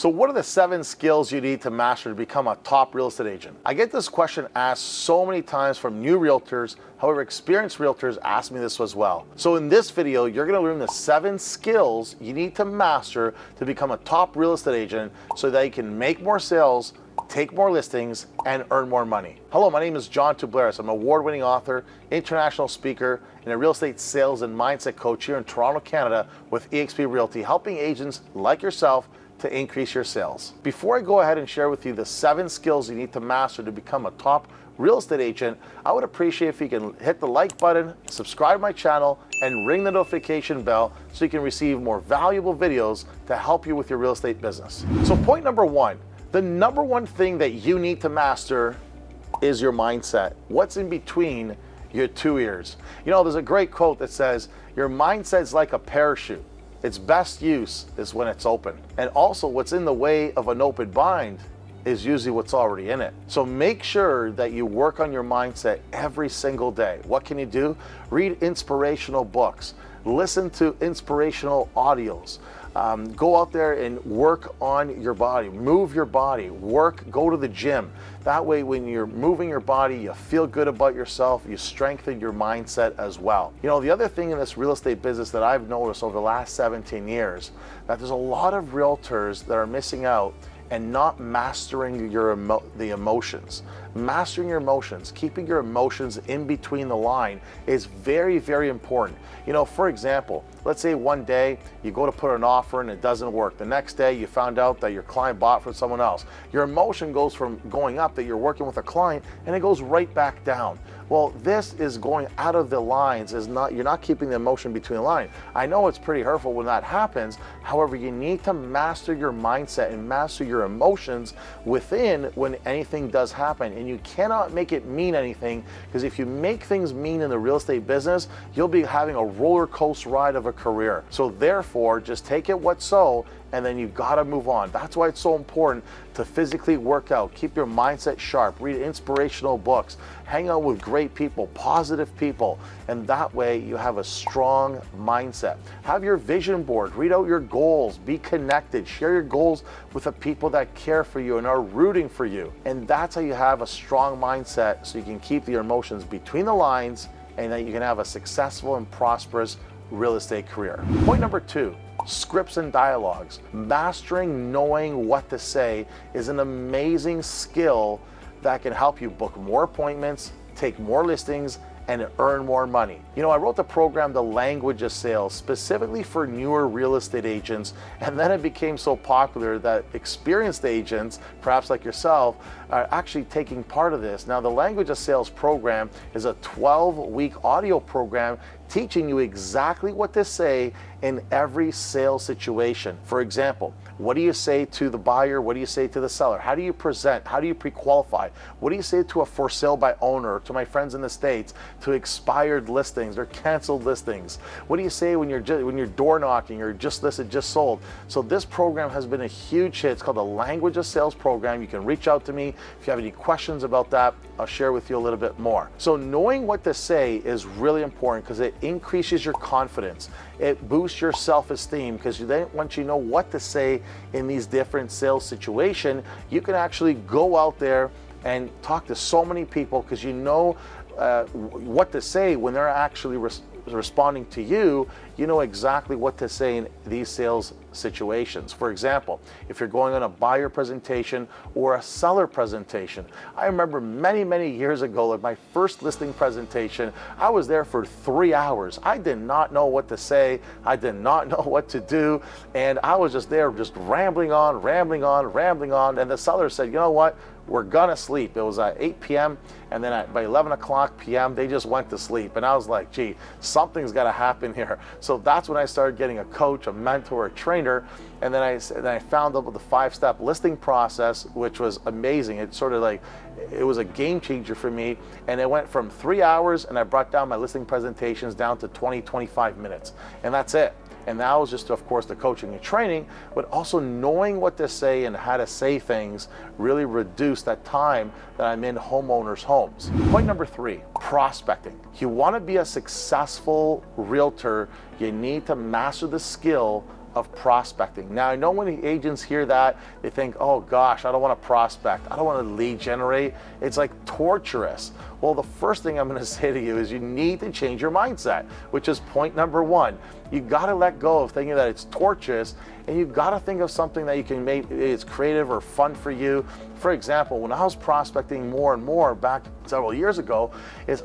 So what are the 7 skills you need to master to become a top real estate agent? I get this question asked so many times from new realtors. However, experienced realtors ask me this as well. So in this video, you're going to learn the 7 skills you need to master to become a top real estate agent so that you can make more sales, take more listings, and earn more money. Hello, my name is John Toublaris. I'm an award-winning author, international speaker, and a real estate sales and mindset coach here in Toronto, Canada with eXp Realty, helping agents like yourself to increase your sales. Before I go ahead and share with you the 7 skills you need to master to become a top real estate agent, I would appreciate if you can hit the like button, subscribe to my channel, and ring the notification bell so you can receive more valuable videos to help you with your real estate business. So point number 1, the number 1 thing that you need to master is your mindset. What's in between your 2 ears? You know, there's a great quote that says, your mindset's like a parachute. Its best use is when it's open. And also what's in the way of an open mind is usually what's already in it. So make sure that you work on your mindset every single day. What can you do? Read inspirational books, listen to inspirational audios, go out there and work on your body, move your body, go to the gym. That way, when you're moving your body, you feel good about yourself, you strengthen your mindset as well. You know, the other thing in this real estate business that I've noticed over the last 17 years, that there's a lot of realtors that are missing out and not mastering the emotions. Mastering your emotions, keeping your emotions in between the line is very, very important. You know, for example, let's say one day you go to put an offer and it doesn't work. The next day you found out that your client bought from someone else. Your emotion goes from going up that you're working with a client and it goes right back down. Well, this is going out of the lines, you're not keeping the emotion between the line. I know it's pretty hurtful when that happens. However, you need to master your mindset and master your emotions within when anything does happen. And you cannot make it mean anything, because if you make things mean in the real estate business, you'll be having a roller coaster ride of a career. So therefore, just take it what's so, and then you've got to move on. That's why it's so important to physically work out, keep your mindset sharp, read inspirational books, hang out with great people, positive people, and that way you have a strong mindset. Have your vision board, read out your goals, be connected, share your goals with the people that care for you and are rooting for you. And that's how you have a strong mindset, so you can keep your emotions between the lines and that you can have a successful and prosperous real estate career. Point number 2, scripts and dialogues. Mastering knowing what to say is an amazing skill that can help you book more appointments, take more listings, and earn more money. You know, I wrote the program, The Language of Sales, specifically for newer real estate agents, and then it became so popular that experienced agents, perhaps like yourself, are actually taking part of this. Now, the Language of Sales program is a 12-week audio program teaching you exactly what to say in every sales situation. For example, what do you say to the buyer? What do you say to the seller? How do you present? How do you pre-qualify? What do you say to a for sale by owner, to my friends in the States, to expired listings or canceled listings? What do you say when you're door knocking or just listed, just sold? So this program has been a huge hit. It's called the Language of Sales program. You can reach out to me if you have any questions about that. I'll share with you a little bit more. So knowing what to say is really important because it increases your confidence. It boosts your self-esteem because then once you know what to say in these different sales situations, you can actually go out there and talk to so many people because you know what to say when they're actually responding to you. You know exactly what to say in these sales situations. For example, if you're going on a buyer presentation or a seller presentation. I remember many years ago at my first listing presentation, I was there for 3 hours. I did not know what to say. I did not know what to do. And I was just there just rambling on. And the seller said, you know what? We're gonna sleep. It was at 8 p.m. and then by 11 o'clock p.m. they just went to sleep. And I was like, gee, something's gotta happen here. So that's when I started getting a coach, a mentor, a trainer. And then I found out the 5-step listing process, which was amazing. It sort of like, it was a game changer for me. And it went from 3 hours and I brought down my listing presentations down to 20-25 minutes. And that's it. And that was just, of course, the coaching and training, but also knowing what to say and how to say things really reduced that time that I'm in homeowners' homes. Point number 3, prospecting. You want to be a successful realtor, you need to master the skill of prospecting. Now, I know when the agents hear that, they think, oh gosh, I don't want to prospect. I don't want to lead generate. It's like torturous. Well, the first thing I'm going to say to you is you need to change your mindset, which is point number one. You got to let go of thinking that it's torturous, and you got to think of something that you can make it's creative or fun for you. For example, when I was prospecting more and more back several years ago,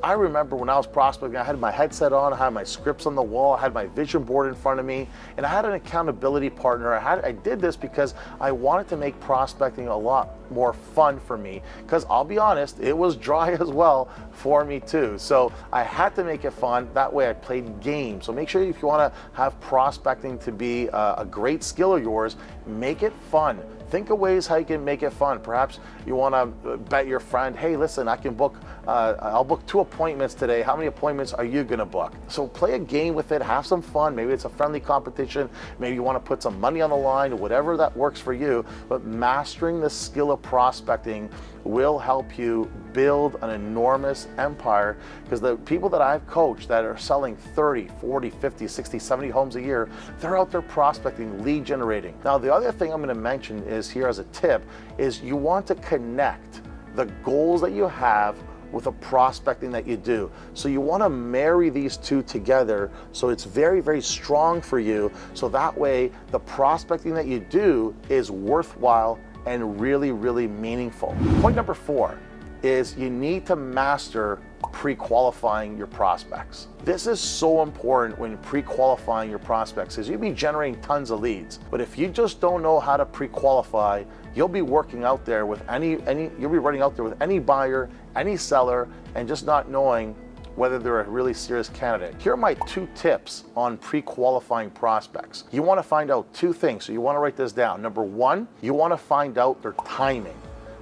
I remember when I was prospecting, I had my headset on, I had my scripts on the wall, I had my vision board in front of me, and I had an accountability partner. I did this because I wanted to make prospecting a lot more fun for me, because I'll be honest, it was dry as well for me too. So I had to make it fun. That way I played games. So make sure if you want to have prospecting to be a great skill of yours, make it fun. Think of ways how you can make it fun. Perhaps you want to bet your friend, hey, listen, I can book, I'll book 2 appointments today. How many appointments are you going to book? So play a game with it, have some fun. Maybe it's a friendly competition. Maybe you want to put some money on the line, whatever that works for you. But mastering the skill of prospecting will help you build an enormous empire, because the people that I've coached that are selling 30, 40, 50, 60, 70 homes a year, they're out there prospecting, lead generating. Now, the other thing I'm going to mention is here as a tip is you want to connect the goals that you have with the prospecting that you do. So you want to marry these two together so it's very, very strong for you. So that way the prospecting that you do is worthwhile and really, really meaningful. Point number 4 is you need to master pre-qualifying your prospects. This is so important when pre-qualifying your prospects, because you'll be generating tons of leads. But if you just don't know how to pre-qualify, you'll be working out there with you'll be running out there with any buyer, any seller, and just not knowing whether they're a really serious candidate. Here are my 2 tips on pre-qualifying prospects. You want to find out 2 things, so you want to write this down. Number 1, you want to find out their timing.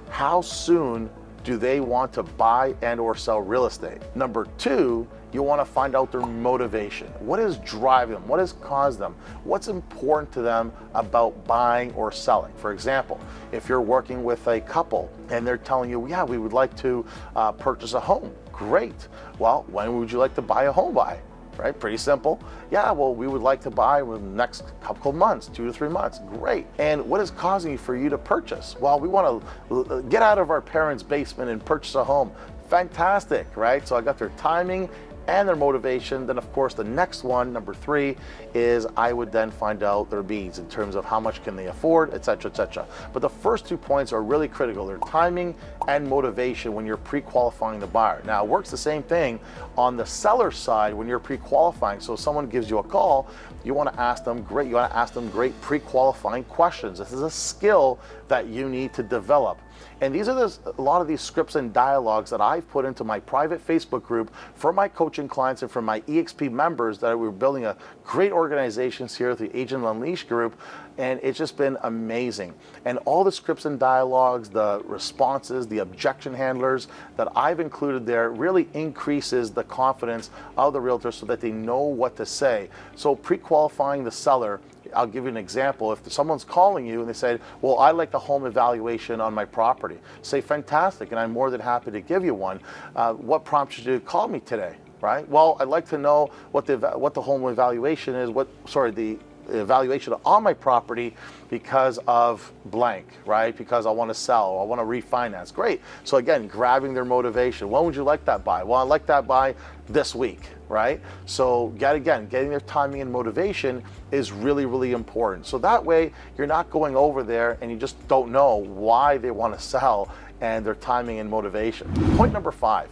How soon do they want to buy and or sell real estate? Number 2, you want to find out their motivation. What is driving them? What has caused them? What's important to them about buying or selling? For example, if you're working with a couple and they're telling you, yeah, we would like to purchase a home. Great. Well, when would you like to buy a home by? Right? Pretty simple. Yeah, well, we would like to buy within the next couple of months, 2 to 3 months. Great. And what is causing for you to purchase? Well, we want to get out of our parents' basement and purchase a home. Fantastic, right? So I got their timing and their motivation. Then of course the next one, number 3, is I would then find out their needs in terms of how much can they afford, etc., etc. But the first 2 points are really critical. Their timing and motivation when you're pre-qualifying the buyer. Now it works the same thing on the seller side when you're pre-qualifying. So if someone gives you a call, you want to ask them great pre-qualifying questions. This is a skill that you need to develop. And these are a lot of these scripts and dialogues that I've put into my private Facebook group for my coaching clients and for my EXP members that we're building a great organizations here, the Agent Unleashed group, and it's just been amazing. And all the scripts and dialogues, the responses, the objection handlers that I've included there really increases the confidence of the realtor so that they know what to say. So pre-qualifying the seller, I'll give you an example. If someone's calling you and they say, well, I like a home evaluation on my property, say, fantastic, and I'm more than happy to give you one. What prompts you to call me today, right? Well, I'd like to know what the home evaluation is, the evaluation on my property because of blank, right? Because I want to sell, or I want to refinance. Great. So again, grabbing their motivation. When would you like that by? Well, I'd like that by this week, right? So getting their timing and motivation is really, really important. So that way you're not going over there and you just don't know why they want to sell and their timing and motivation. Point number 5,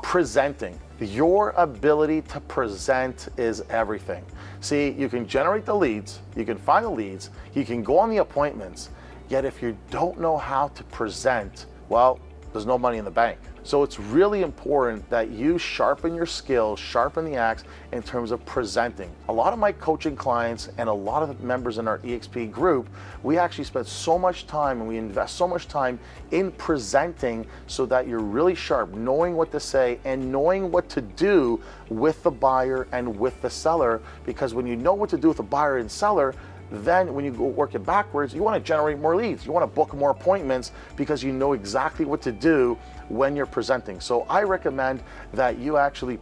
presenting. Your ability to present is everything. See, you can generate the leads, you can find the leads, you can go on the appointments, yet if you don't know how to present, well, there's no money in the bank. So it's really important that you sharpen your skills, sharpen the axe in terms of presenting. A lot of my coaching clients and a lot of the members in our EXP group, we actually spend so much time and we invest so much time in presenting so that you're really sharp, knowing what to say and knowing what to do with the buyer and with the seller. Because when you know what to do with the buyer and seller, then when you go work it backwards, you want to generate more leads. You want to book more appointments because you know exactly what to do when you're presenting. So I recommend that you actually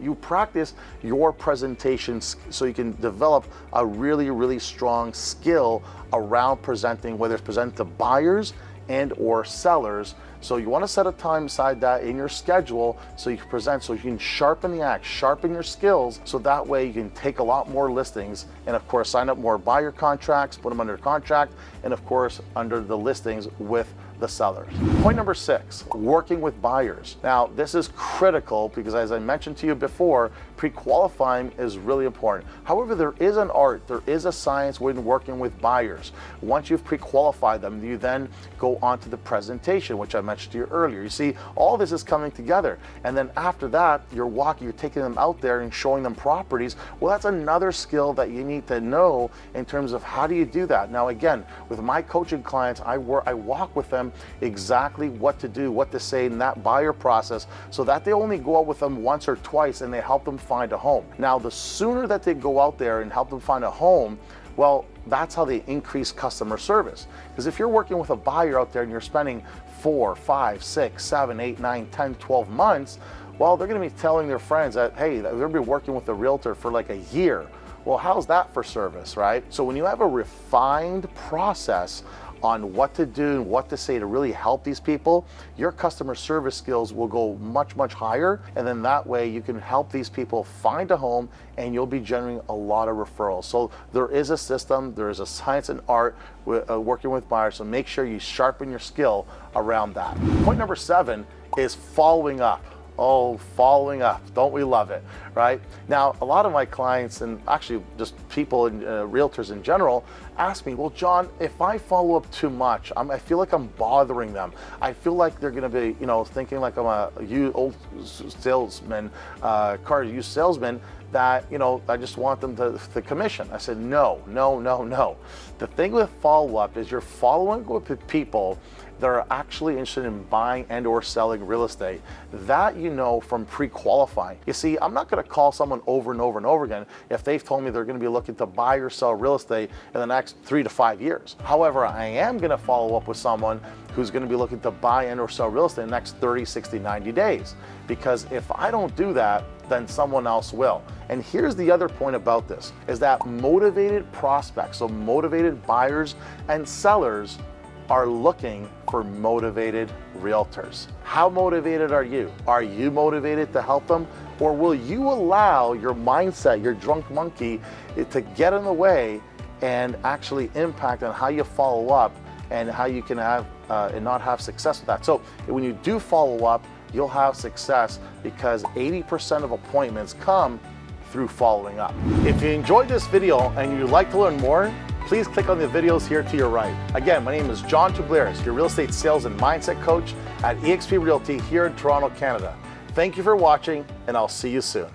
you practice your presentations so you can develop a really, really strong skill around presenting, whether it's presenting to buyers and or sellers. So you want to set a time aside that in your schedule so you can present, so you can sharpen the act, sharpen your skills, so that way you can take a lot more listings and of course sign up more buyer contracts, put them under contract, and of course under the listings with the sellers. Point number 6, working with buyers. Now this is critical because, as I mentioned to you before, pre-qualifying is really important. However, there is an art, there is a science when working with buyers. Once you've pre-qualified them, you then go on to the presentation, which I mentioned to you earlier. You see, all this is coming together. And then after that, you're taking them out there and showing them properties. Well, that's another skill that you need to know in terms of how do you do that. Now, again, with my coaching clients, I walk with them exactly what to do, what to say in that buyer process, so that they only go out with them once or twice and they help them find a home. Now, the sooner that they go out there and help them find a home, well, that's how they increase customer service. Because if you're working with a buyer out there and you're spending 4, 5, 6, 7, 8, 9, 10, 12 months, well, they're going to be telling their friends that, hey, they're going to be working with a realtor for like a year. Well, how's that for service, right? So when you have a refined process on what to do and what to say to really help these people, your customer service skills will go much, much higher. And then that way you can help these people find a home and you'll be generating a lot of referrals. So there is a system, there is a science and art with, working with buyers. So make sure you sharpen your skill around that. Point number 7 is following up. Oh, following up. Don't we love it, right? Now, a lot of my clients, and actually just people and realtors in general, ask me, well, John, if I follow up too much, I feel like I'm bothering them. I feel like they're going to be, thinking like I'm a old salesman, used salesman, that, I just want them to commission. I said, no. The thing with follow-up is you're following up with people that are actually interested in buying and or selling real estate. That from pre-qualifying. You see, I'm not going to call someone over and over and over again if they've told me they're going to be looking to buy or sell real estate in the next 3 to 5 years. However, I am going to follow up with someone who's going to be looking to buy and or sell real estate in the next 30, 60, 90 days. Because if I don't do that, then someone else will. And here's the other point about this, is that motivated prospects, so motivated buyers and sellers, are looking for motivated realtors. How motivated are you? Are you motivated to help them? Or will you allow your mindset, your drunk monkey, to get in the way and actually impact on how you follow up and how you can have and not have success with that? So when you do follow up, you'll have success because 80% of appointments come through following up. If you enjoyed this video and you'd like to learn more, please click on the videos here to your right. Again, my name is John Toublaris, your real estate sales and mindset coach at eXp Realty here in Toronto, Canada. Thank you for watching, and I'll see you soon.